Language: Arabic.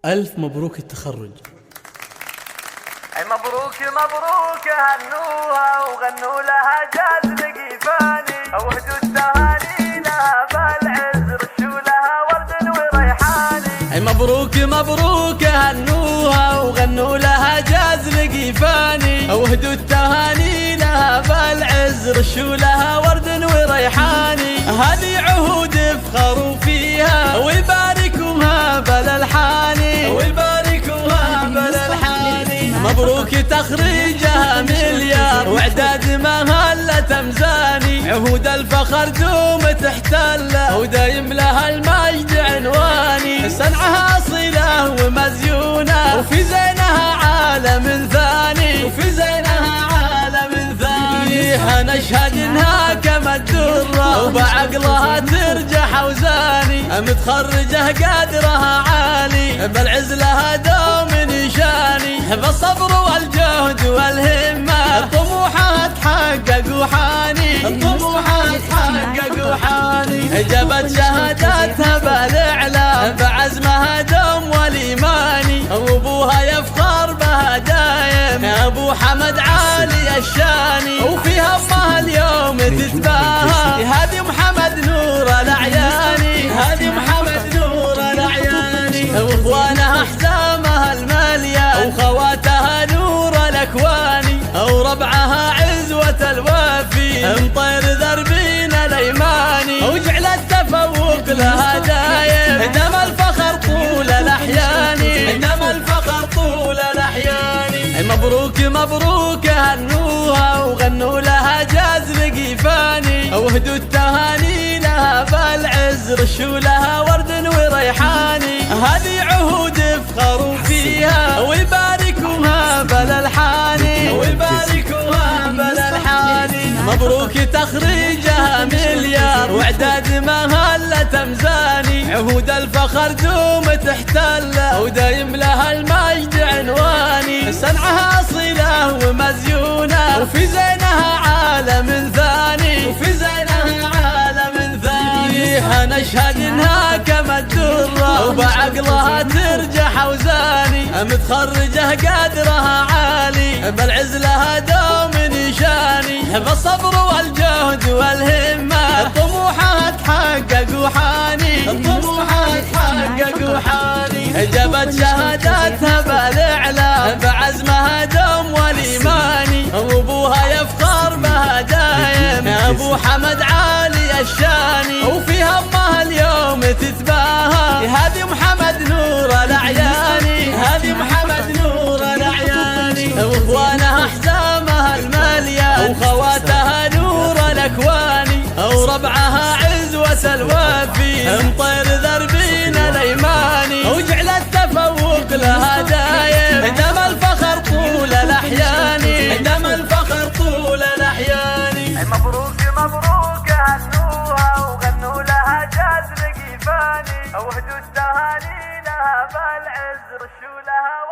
ألف مبروك التخرج. أي مبروك مبروك هنوها وغنوا لها جاز لقيفاني، وهدوا التهاني لها بالعز رشوا لها ورد وريحاني. أي مبروك مبروك هنوها وغنوا لها جاز لقيفاني، وهدوا التهاني لها بالعز رشوا لها ورد وريحاني. هذه عهود افخروا فيها ويباركوها بالالحاني، ويباركوها بالالحاني. مبروك تخريجها مليار واعداد مهلة مزاني، عهود الفخر دوم تحتله ودايم لها المجد عنواني. صنعها اصيله ومزيونه وفي زينها عالم ثاني، وفي زينها عالم ثاني. نشهد انها كما الدره وبعقلها ترجح اوزاني، متخرجه قدرها عالي بالعز لها دوم نشاني. بالصبر والجهد والهمه طموحها تحقق وحاني، طموحها تحقق وحاني. جابت شهاداتها بالاعلام بعزمها دوم والايماني، وابوها يفخر بها دايم يا ابو حمد عالي الشاني. وفي همها اليوم تتباهى هذه محمد نور الاعياني، هذه محمد نور الاعياني. واخوانها حزامها الماليه وخواتها نور الاكواني، وربعها عزوه الوافي مطير ذربين الايماني. وجعل التفوق لها دايم دم الفخر طول الاحيان، دم الفخر طول الاحيان. مبروك مبروك هنوها وغنوا لها جاز لقيفاني، وهدوا التهاني لها بالعز رشوا لها ورد وريحاني. هذه عهود افخروا فيها ويباركوها بالالحاني، ويباركوها بالالحاني. مبروك تخريجها مليار واعداد مهلة مزاني، عهود الفخر دوم تحتله ودايم لها المجد عنواني. صنعها اصيله ومزيونه وفي زينها عالم ثاني، وفي زينها عالم ثاني. نشهد انها كما الدره وبعقلها ترجح اوزاني، متخرجه قدرها عالي بالعز لها دوم نشاني. بالصبر والجهد والهمه طموحها تحقق وحاني، طموحها تحقق وحاني. جابت شهاداتها بالاعلام بعزمها دوم والايماني، وابوها يفخر بها دايم يا ابو حمد عالي الشاني. وفي همها اليوم تتباهى هذه محمد نور الاعياني، هذه محمد نور الاعياني. واخوانها حزامها الماليه وخواتها نور الاكواني، وربعها عزوه الوافي مطير ذربين الايماني. وجعل التفوق لها دايم دم الفخر طول الاحيان، دم الفخر طول الاحيان. مبروك مبروك هنوها وغنوا لها جاز لقيفاني، وهدوا التهاني لها بالعز رشوا لها